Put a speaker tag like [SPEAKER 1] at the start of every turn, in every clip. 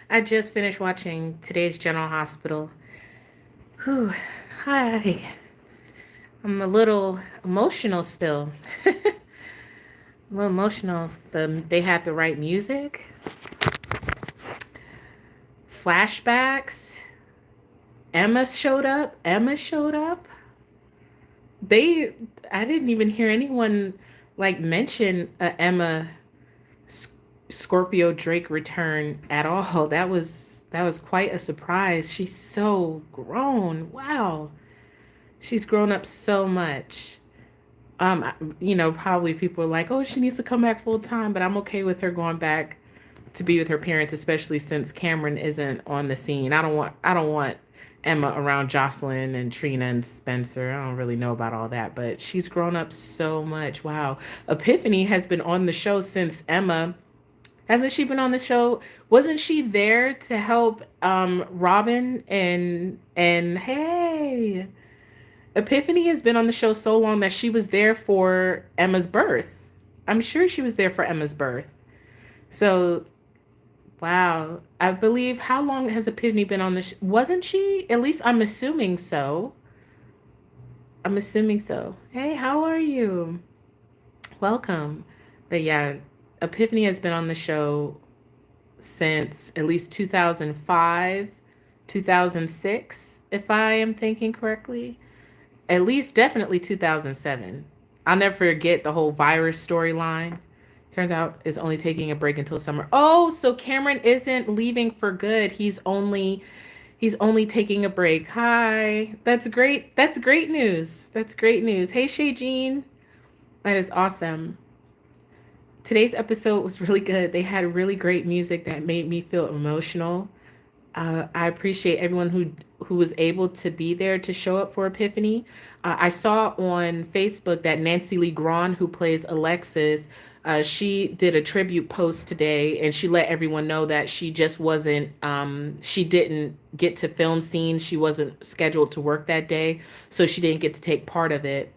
[SPEAKER 1] I just finished watching today's General Hospital. Whew. Hi. I'm a little emotional still. A little emotional. They had the right music, flashbacks. Emma showed up. Emma showed up. They, I didn't even hear anyone like mention Emma S- Scorpio Drake return at all. That was quite a surprise. She's so grown. Wow. She's grown up so much. Probably people are like, "Oh, she needs to come back full time," but I'm okay with her going back to be with her parents, especially since Cameron isn't on the scene. I don't want Emma around Jocelyn and Trina and Spencer. I don't really know about all that, but she's grown up so much. Wow. Epiphany has been on the show since Emma. Hasn't she been on the show? Wasn't she there to help Robin and hey, Epiphany has been on the show so long that she was there for Emma's birth. I'm sure she was there for Emma's birth. So, wow. I believe, how long has Epiphany been on the show? Wasn't she? At least I'm assuming so. I'm assuming so. Hey, how are you? Welcome. But yeah, Epiphany has been on the show since at least 2005, 2006, if I am thinking correctly. At least definitely 2007. I'll never forget the whole virus storyline. Turns out is only taking a break until summer. Oh, so Cameron isn't leaving for good. He's only taking a break. Hi. That's great. That's great news. That's great news. Hey Shay Jean. That is awesome. Today's episode was really good. They had really great music that made me feel emotional. I appreciate everyone who was able to be there to show up for Epiphany. I saw on Facebook that Nancy Lee Grahn, who plays Alexis, she did a tribute post today, and she let everyone know that she just wasn't. She didn't get to film scenes. She wasn't scheduled to work that day, so she didn't get to take part of it.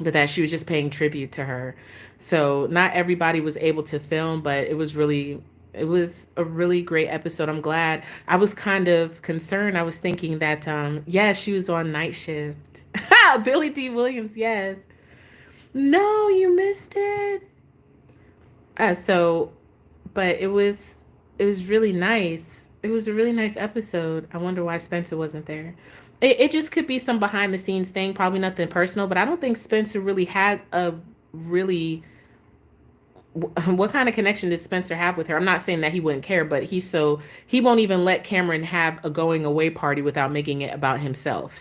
[SPEAKER 1] But that she was just paying tribute to her. So not everybody was able to film, but it was a really great episode. I'm glad. I was kind of concerned. I was thinking that yeah, she was on night shift. Billy D. Williams, yes. No, you missed it. So but it was really nice. It was a really nice episode. I wonder why Spencer wasn't there. It just could be some behind the scenes thing, probably nothing personal, but I don't think Spencer really had a really what kind of connection did Spencer have with her? I'm not saying that he wouldn't care, but he won't even let Cameron have a going away party without making it about himself.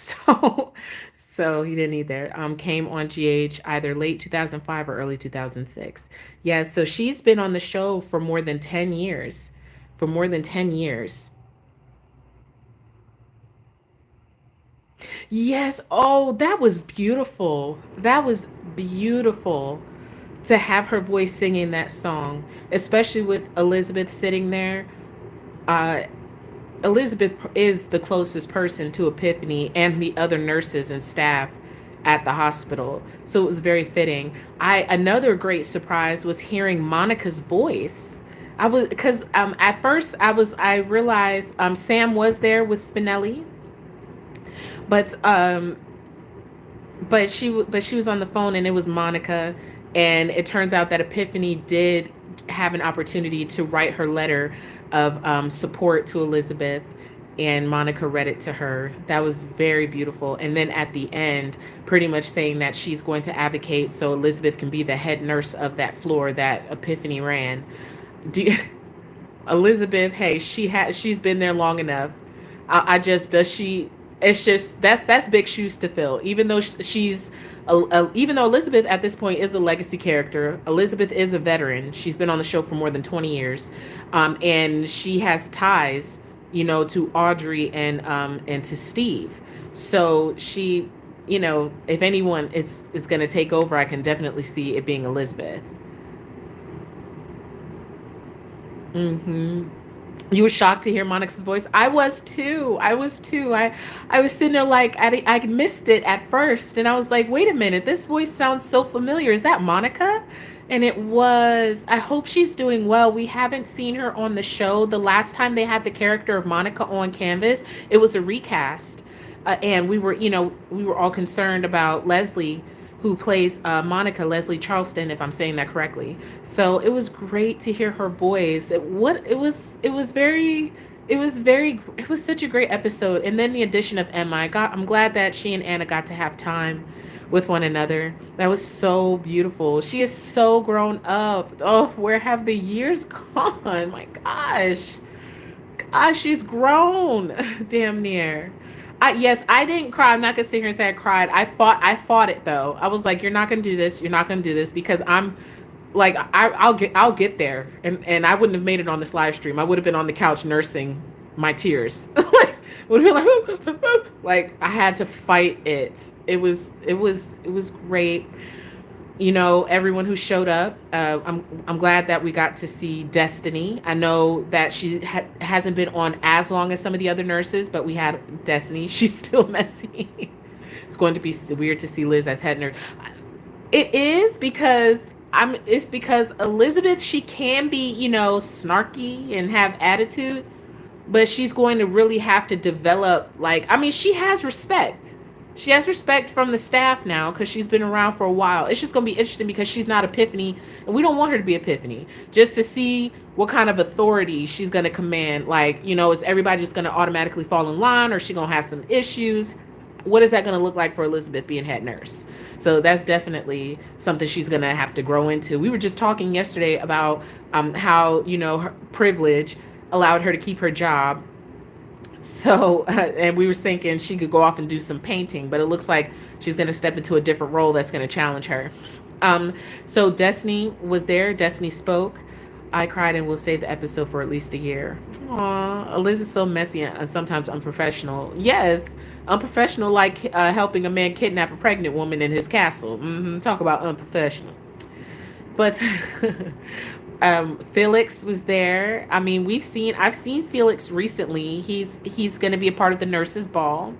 [SPEAKER 1] So he didn't either. Came on GH either late 2005 or early 2006. Yeah, so she's been on the show for more than 10 years. For more than 10 years. Yes. Oh, that was beautiful. That was beautiful to have her voice singing that song, especially with Elizabeth sitting there. Uh, Elizabeth is the closest person to Epiphany and the other nurses and staff at the hospital, so it was very fitting. I Another great surprise was hearing Monica's voice. I was because at first I realized Sam was there with Spinelli, but she was on the phone and it was Monica, and it turns out that Epiphany did have an opportunity to write her letter of support to Elizabeth, and Monica read it to her. That was very beautiful. And then at the end, pretty much saying that she's going to advocate so Elizabeth can be the head nurse of that floor that Epiphany ran. Do you, Elizabeth, hey, she's been there long enough. I just does she it's just that's big shoes to fill. Even though even though Elizabeth at this point is a legacy character, Elizabeth is a veteran. She's been on the show for more than 20 years, and she has ties, to Audrey and to Steve. So if anyone is going to take over, I can definitely see it being Elizabeth. Mm-hmm. You were shocked to hear Monica's voice. I was too. I was too. I was sitting there like I missed it at first, and I was like, wait a minute, this voice sounds so familiar. Is that Monica? And it was. I hope she's doing well. We haven't seen her on the show. The last time they had the character of Monica on canvas, it was a recast, and we were all concerned about Leslie, who plays Monica, Leslie Charleston, if I'm saying that correctly. So it was great to hear her voice. It was such a great episode. And then the addition of Emma, I'm glad that she and Anna got to have time with one another. That was so beautiful. She is so grown up. Oh, where have the years gone? My gosh, she's grown, damn near. Yes, I didn't cry. I'm not gonna sit here and say I cried. I fought it though. I was like, you're not gonna do this. You're not gonna do this because I'm like, I'll get there, and I wouldn't have made it on this live stream. I would have been on the couch nursing my tears. Would be like I had to fight it. It was great. Everyone who showed up. I'm glad that we got to see Destiny. I know that she hasn't been on as long as some of the other nurses, but we had Destiny. She's still messy. It's going to be weird to see Liz as head nurse. It is because It's because Elizabeth, she can be, snarky and have attitude, but she's going to really have to develop, she has respect. She has respect from the staff now because she's been around for a while. It's just going to be interesting because she's not Epiphany, and we don't want her to be Epiphany. Just to see what kind of authority she's going to command. Is everybody just going to automatically fall in line, or is she going to have some issues? What is that going to look like for Elizabeth being head nurse? So that's definitely something she's going to have to grow into. We were just talking yesterday about how, her privilege allowed her to keep her job. So, and we were thinking she could go off and do some painting, but it looks like she's going to step into a different role that's going to challenge her. So Destiny was there. Destiny spoke. I cried and will save the episode for at least a year. Aw, Liz is so messy and sometimes unprofessional. Yes, unprofessional, like helping a man kidnap a pregnant woman in his castle. Talk about unprofessional. But Felix was there. I mean, I've seen Felix recently. He's going to be a part of the nurses' ball.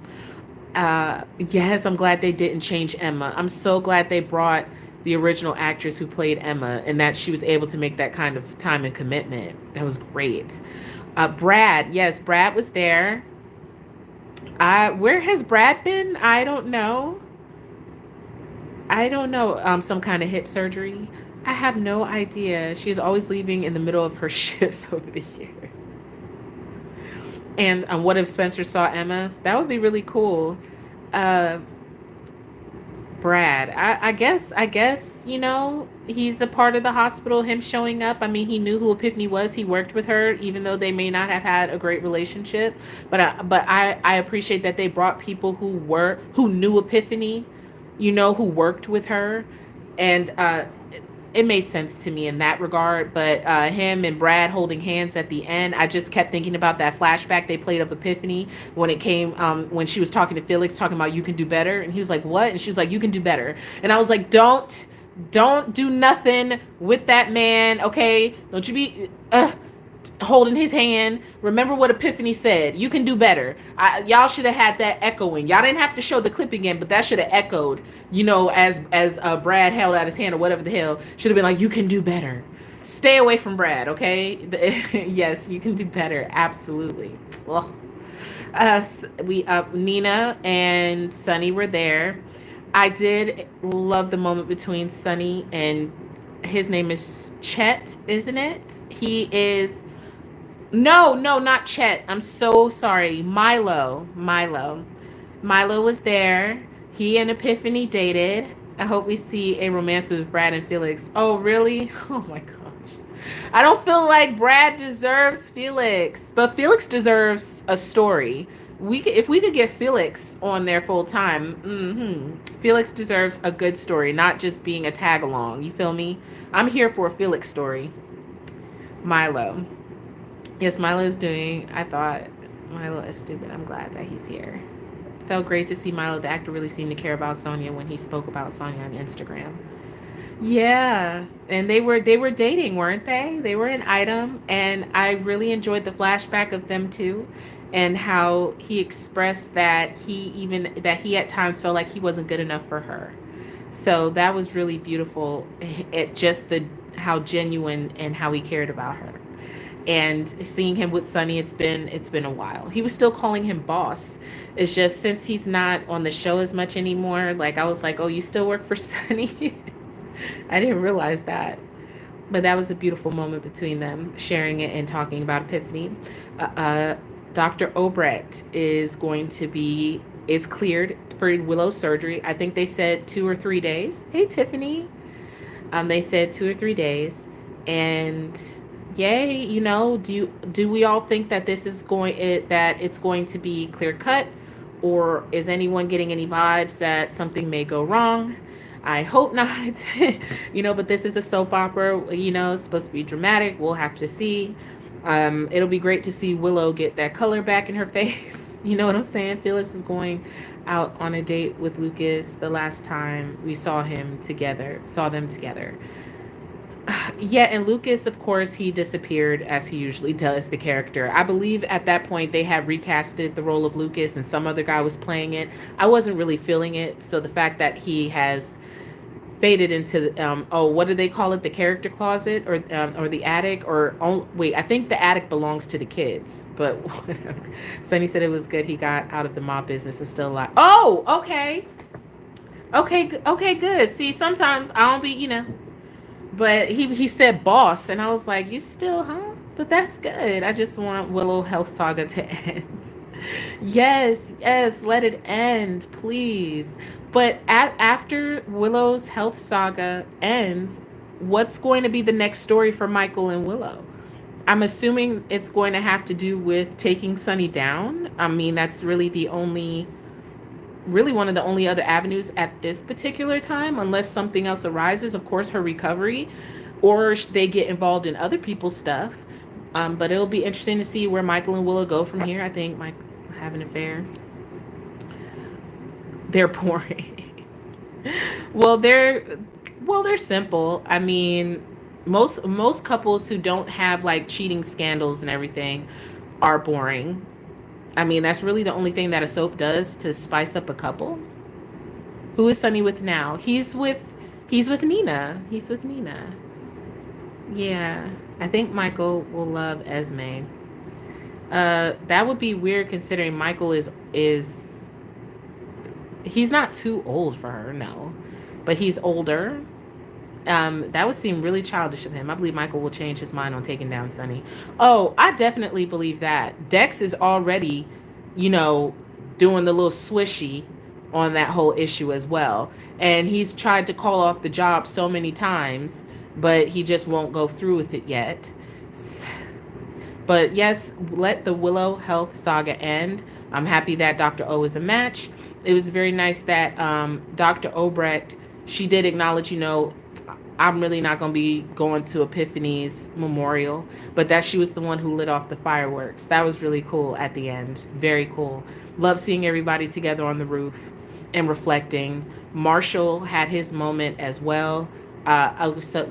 [SPEAKER 1] Yes, I'm glad they didn't change Emma. I'm so glad they brought the original actress who played Emma, and that she was able to make that kind of time and commitment. That was great. Brad, yes, Brad was there. Where has Brad been? I don't know. Some kind of hip surgery. I have no idea. She's always leaving in the middle of her shifts over the years. And what if Spencer saw Emma? That would be really cool. Brad, I guess, he's a part of the hospital, him showing up. I mean, he knew who Epiphany was. He worked with her, even though they may not have had a great relationship. But I appreciate that they brought people who knew Epiphany, who worked with her. And it made sense to me in that regard. But him and Brad holding hands at the end, I just kept thinking about that flashback they played of Epiphany when it came, when she was talking to Felix, talking about you can do better. And he was like, what? And she was like, you can do better. And I was like, don't do nothing with that man, okay? Don't you be holding his hand. Remember what Epiphany said. You can do better. Y'all should have had that echoing. Y'all didn't have to show the clip again, but that should have echoed, as Brad held out his hand or whatever the hell. Should have been like, you can do better. Stay away from Brad, okay? Yes, you can do better. Absolutely. Well, Nina and Sunny were there. I did love the moment between Sunny and his name is Chet, isn't it? He is... No, not Chet. I'm so sorry. Milo was there. He and Epiphany dated. I hope we see a romance with Brad and Felix. Oh, really? Oh my gosh. I don't feel like Brad deserves Felix, but Felix deserves a story. If we could get Felix on there full time, Felix deserves a good story, not just being a tag along. You feel me? I'm here for a Felix story. Milo. Yes, I thought Milo is stupid. I'm glad that he's here. Felt great to see Milo, the actor, really seemed to care about Sonia when he spoke about Sonia on Instagram. Yeah, and they were dating, weren't they? They were an item, and I really enjoyed the flashback of them too, and how he expressed that he at times felt like he wasn't good enough for her. So that was really beautiful. It just the how genuine and how he cared about her. And seeing him with Sunny, it's been a while. He was still calling him boss. It's just since he's not on the show as much anymore, like I was like, "Oh, you still work for Sunny?" I didn't realize that. But that was a beautiful moment between them, sharing it and talking about Epiphany. Uh, uh, Dr. Obrecht is cleared for Willow's surgery. I think they said 2 or 3 days. Hey, Tiffany. They said 2 or 3 days, and yay, do we all think that that it's going to be clear cut, or is anyone getting any vibes that something may go wrong? I hope not. But this is a soap opera. It's supposed to be dramatic. We'll have to see. It'll be great to see Willow get that color back in her face. You know what I'm saying? Felix was going out on a date with Lucas the last time we saw them together. Yeah, and Lucas, of course, he disappeared as he usually does, the character. I believe at that point they had recasted the role of Lucas and some other guy was playing it. I wasn't really feeling it, so the fact that he has faded into what do they call it, the character closet, or the attic, wait, I think the attic belongs to the kids, but whatever. Sunny said it was good he got out of the mob business and still alive. Oh, okay. Okay, good. See, sometimes I don't be, but he said boss, and I was like, you still, huh? But that's good. I just want Willow Health Saga to end. Yes, let it end, please. But after Willow's Health Saga ends, what's going to be the next story for Michael and Willow? I'm assuming it's going to have to do with taking Sunny down. I mean, that's really one of the only other avenues at this particular time, unless something else arises. Of course, her recovery, or they get involved in other people's stuff. But it'll be interesting to see where Michael and Willow go from here. I think Mike have an affair. They're boring. well, they're simple. I mean, most couples who don't have like cheating scandals and everything are boring. I mean, that's really the only thing that a soap does to spice up a couple. Who is Sunny with now? He's with Nina. He's with Nina. Yeah. I think Michael will love Esme. That would be weird considering Michael is he's not too old for her, no. But he's older. That would seem really childish of him. I believe Michael will change his mind on taking down Sunny. Oh, I definitely believe that. Dex is already, doing the little swishy on that whole issue as well. And he's tried to call off the job so many times, but he just won't go through with it yet. But yes, let the Willow Health Saga end. I'm happy that Dr. O is a match. It was very nice that Dr. Obrecht, she did acknowledge, I'm really not going to be going to Epiphany's memorial, but that she was the one who lit off the fireworks. That was really cool at the end. Very cool. Love seeing everybody together on the roof and reflecting. Marshall had his moment as well.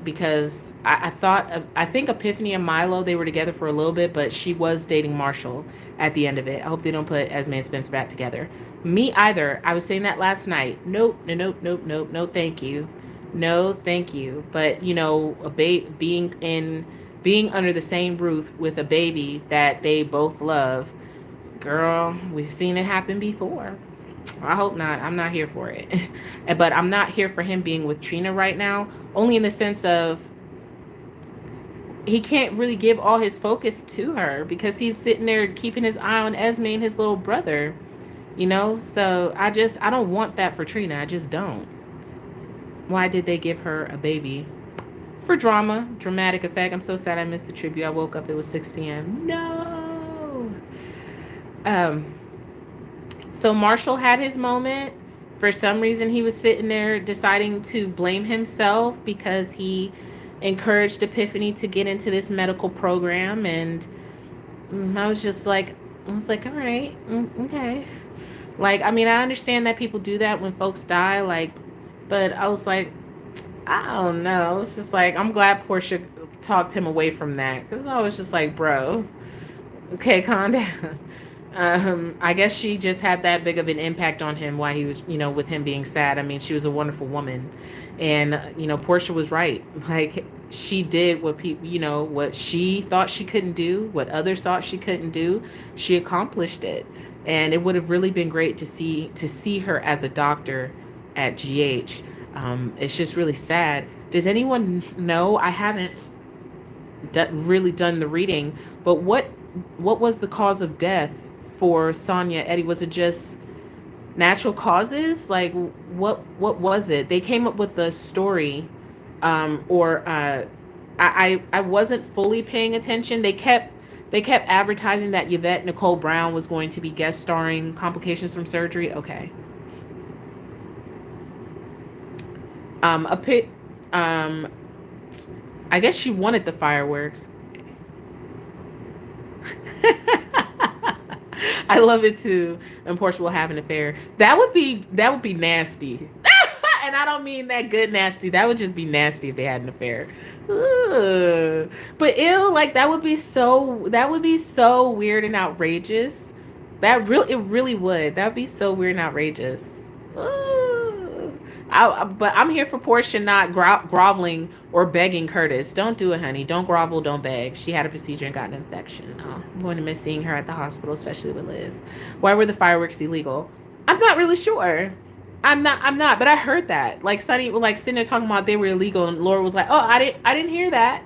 [SPEAKER 1] Because I think Epiphany and Milo, they were together for a little bit, but she was dating Marshall at the end of it. I hope they don't put Esme and Spencer back together. Me either. I was saying that last night. Nope, no, thank you. No, thank you. But being under the same roof with a baby that they both love, girl, we've seen it happen before. I hope not. I'm not here for it. But I'm not here for him being with Trina right now, only in the sense of he can't really give all his focus to her because he's sitting there keeping his eye on Esme and his little brother, So I don't want that for Trina. I just don't. Why did they give her a baby? For dramatic effect. I'm so sad I missed the tribute. I woke up, it was 6 p.m. No. So Marshall had his moment. For some reason, he was sitting there deciding to blame himself because he encouraged Epiphany to get into this medical program. And I was like, all right, okay. Like, I mean, I understand that people do that when folks die, but I was like, I don't know. It's just like I'm glad Portia talked him away from that because I was just like, bro, okay, calm down. I guess she just had that big of an impact on him while he was, with him being sad. I mean, she was a wonderful woman, and Portia was right. Like she did what people, what she thought she couldn't do, what others thought she couldn't do. She accomplished it, and it would have really been great to see her as a doctor at GH. It's just really sad. Does anyone know? I haven't really done the reading, but what was the cause of death for Sonia Eddie? Was it just natural causes? Like what was it? They came up with a story, or I wasn't fully paying attention. They kept advertising that Yvette Nicole Brown was going to be guest starring Complications from Surgery. Okay. A pit. Um, I guess she wanted the fireworks. I love it too. And Portia will have an affair. That would be nasty. And I don't mean that good nasty. That would just be nasty if they had an affair. Ugh. But ew, like that would be so weird and outrageous. It really would. That would be so weird and outrageous. Ugh. But I'm here for Portia not groveling or begging Curtis. Don't do it, honey. Don't grovel. Don't beg. She had a procedure and got an infection. Oh, I'm going to miss seeing her at the hospital, especially with Liz. Why were the fireworks illegal? I'm not really sure. I'm not. But I heard that. Like Sunny, like sitting there talking about they were illegal, and Laura was like, "Oh, I didn't hear that."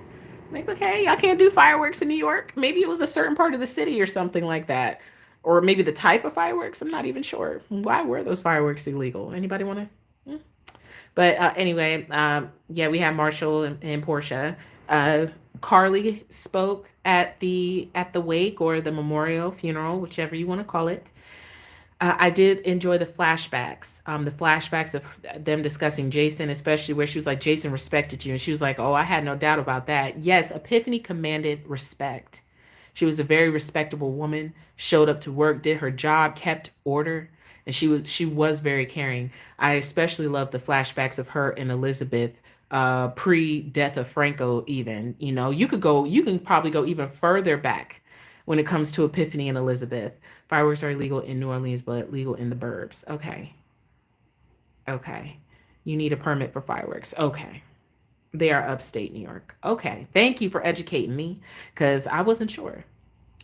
[SPEAKER 1] Like, okay, y'all can't do fireworks in New York. Maybe it was a certain part of the city or something like that, or maybe the type of fireworks. I'm not even sure. Why were those fireworks illegal? Anybody want to? But anyway, yeah, we have Marshall and Portia. Uh, Carly spoke at the wake or the memorial funeral, whichever you want to call it. I did enjoy the flashbacks of them discussing Jason, especially where she was like, Jason respected you. And she was like, oh, I had no doubt about that. Yes, Epiphany commanded respect. She was a very respectable woman, showed up to work, did her job, kept order, and she was very caring. I especially love the flashbacks of her and Elizabeth pre-death of Franco even. You can probably go even further back when it comes to Epiphany and Elizabeth. Fireworks are illegal in New Orleans, but legal in the burbs. Okay. Okay. You need a permit for fireworks. Okay. They are upstate New York. Okay. Thank you for educating me because I wasn't sure.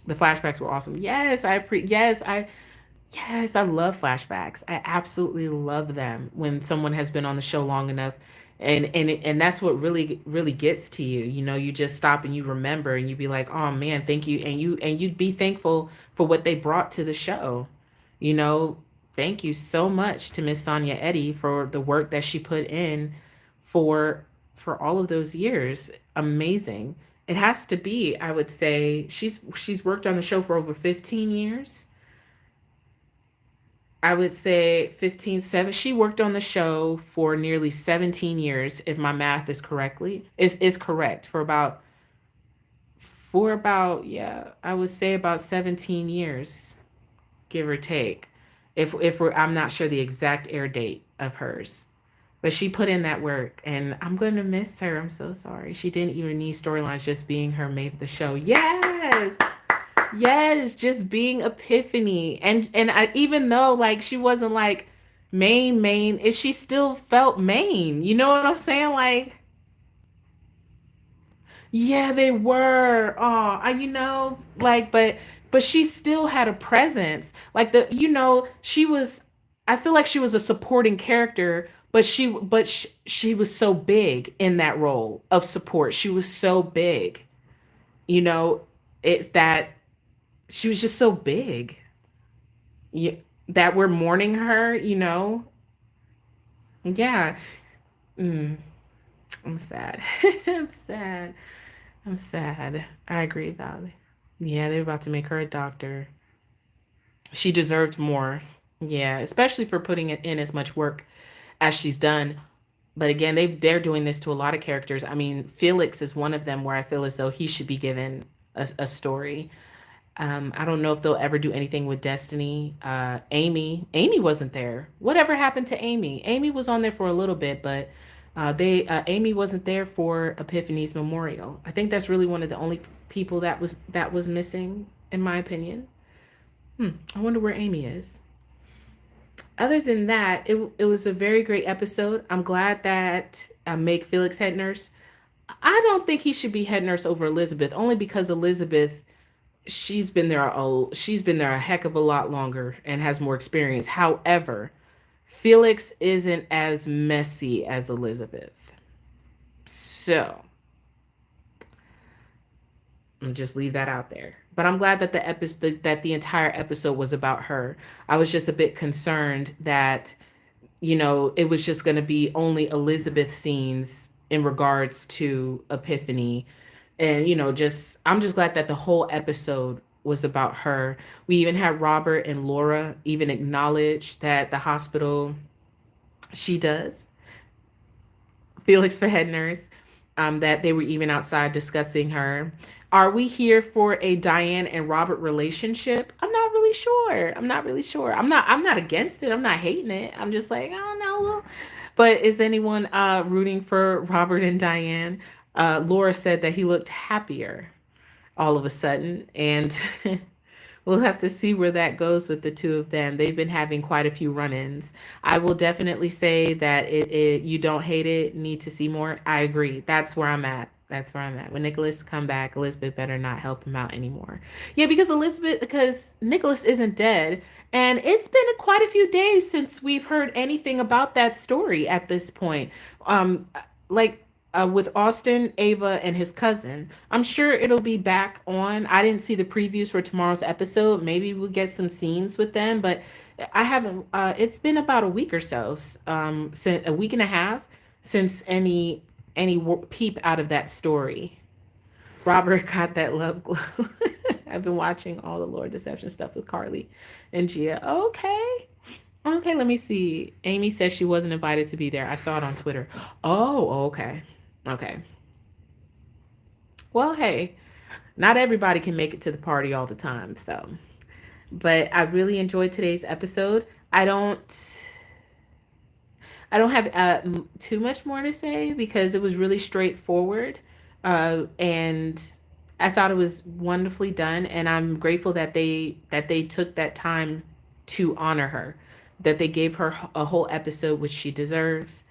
[SPEAKER 1] The flashbacks were awesome. Yes, I love flashbacks. I absolutely love them when someone has been on the show long enough. And that's what really really gets to you. You just stop and you remember and you be like, "Oh man, thank you." And you'd be thankful for what they brought to the show. You know, thank you so much to Miss Sonia Eddy for the work that she put in for all of those years. Amazing. It has to be, I would say, she's worked on the show for over 15 years. I would say 15, 7. She worked on the show for nearly 17 years, if my math is correct, for about, yeah, I would say about 17 years, give or take. If we're I'm not sure the exact air date of hers. But she put in that work and I'm gonna miss her. I'm so sorry. She didn't even need storylines, just being her made of the show. Yes. Yes, just being Epiphany. And even though like she wasn't like main, she still felt main. You know what I'm saying? Like, yeah, they were. Oh, like, but she still had a presence. Like she was. I feel like she was a supporting character, but she was so big in that role of support. She was so big. You know, it's that she was just so big. Yeah, that we're mourning her. Yeah. Mm, I'm sad. I'm sad. I'm sad. I agree, Valley. Yeah, they're about to make her a doctor. She deserved more. Yeah, especially for putting it in as much work as she's done. But again, they're doing this to a lot of characters. I mean, Felix is one of them where I feel as though he should be given a story. I don't know if they'll ever do anything with Destiny. Amy wasn't there. Whatever happened to Amy? Amy was on there for a little bit, but They Amy wasn't there for Epiphany's memorial. I think that's really one of the only people that was missing, in my opinion. I wonder where Amy is. Other than that, it was a very great episode. I'm glad that Make Felix head nurse. I don't think he should be head nurse over Elizabeth, only because Elizabeth, she's been there a heck of a lot longer and has more experience. However, Felix isn't as messy as Elizabeth. So I'm just leave that out there. But I'm glad that the entire episode was about her. I was just a bit concerned that it was just going to be only Elizabeth scenes in regards to Epiphany. And, just, I'm just glad that the whole episode was about her. We even had Robert and Laura even acknowledge that the hospital, she does, Felix for head nurse, that they were even outside discussing her. Are we here for a Diane and Robert relationship? I'm not really sure. I'm not against it. I'm not hating it. I'm just like, I don't know. Well, but is anyone rooting for Robert and Diane? Laura said that he looked happier all of a sudden, and we'll have to see where that goes with the two of them. They've been having quite a few run-ins. I will definitely say that you don't hate it, need to see more. I agree. That's where I'm at. That's where I'm at. When Nicholas come back, Elizabeth better not help him out anymore. Yeah, because Nicholas isn't dead, and it's been quite a few days since we've heard anything about that story at this point. Like with Austin, Ava, and his cousin. I'm sure it'll be back on. I didn't see the previews for tomorrow's episode. Maybe we'll get some scenes with them, but I haven't. It's been about a week or so, since a week and a half since any peep out of that story. Robert got that love glow. I've been watching all the Lord Deception stuff with Carly and Gia. Okay. Okay, let me see. Amy says she wasn't invited to be there. I saw it on Twitter. Oh, okay. Okay. Well, hey, not everybody can make it to the party all the time, so. But I really enjoyed today's episode. I don't have too much more to say because it was really straightforward, and I thought it was wonderfully done. And I'm grateful that they took that time to honor her, that they gave her a whole episode, which she deserves.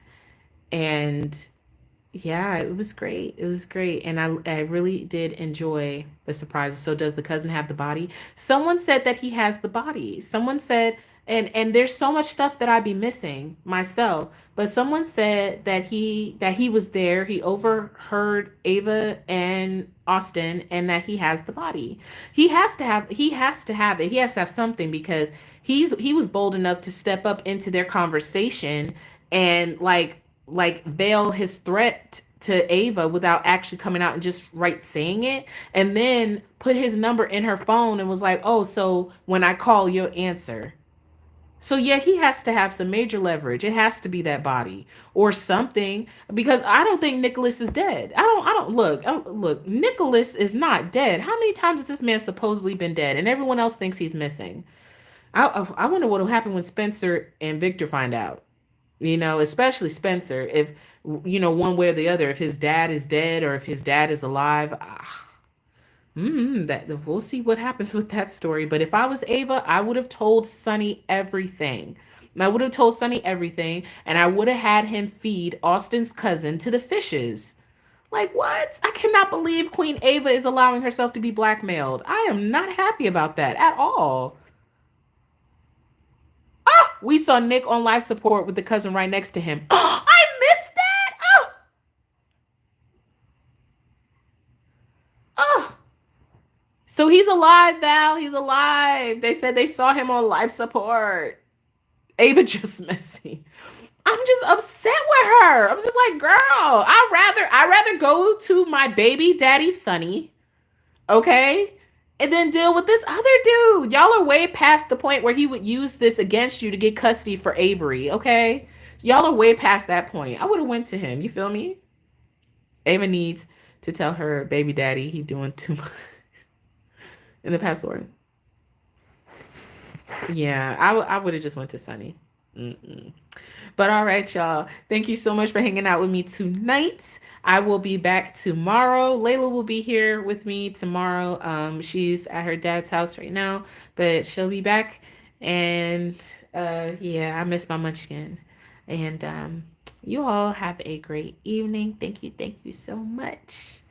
[SPEAKER 1] And yeah, it was great. It was great. And I really did enjoy the surprises. So does the cousin have the body? Someone said that he has the body. Someone said, and there's so much stuff that I'd be missing myself, but someone said that he was there, he overheard Ava and Austin, and that he has the body. He has to have it. He has to have something because he was bold enough to step up into their conversation and like veil his threat to Ava without actually coming out and just right saying it, and then put his number in her phone and was like, "Oh, so when I call, you'll answer." So yeah, he has to have some major leverage. It has to be that body or something, because I don't think Nicholas is dead. I don't look. Nicholas is not dead. How many times has this man supposedly been dead, and everyone else thinks he's missing? I wonder what will happen when Spencer and Victor find out. Especially Spencer, if one way or the other, if his dad is dead or if his dad is alive. That we'll see what happens with that story. But if I was Ava, I would have told Sonny everything. I would have told Sonny everything, and I would have had him feed Austin's cousin to the fishes. Like, what? I cannot believe Queen Ava is allowing herself to be blackmailed. I am not happy about that at all. We saw Nick on life support with the cousin right next to him. I missed that. Oh. So he's alive, Val. He's alive. They said they saw him on life support. Ava just messy. I'm just upset with her. I'm just like, girl, I rather go to my baby daddy Sonny, okay, and then deal with this other dude. Y'all are way past the point where he would use this against you to get custody for Avery, okay? Y'all are way past that point. I would have went to him. You feel me? Ava needs to tell her baby daddy he doing too much in the password. Yeah, I would have just went to Sonny. Mm-mm. But all right, y'all. Thank you so much for hanging out with me tonight. I will be back tomorrow. Layla will be here with me tomorrow. She's at her dad's house right now, but she'll be back. And yeah, I miss my munchkin. And you all have a great evening. Thank you so much.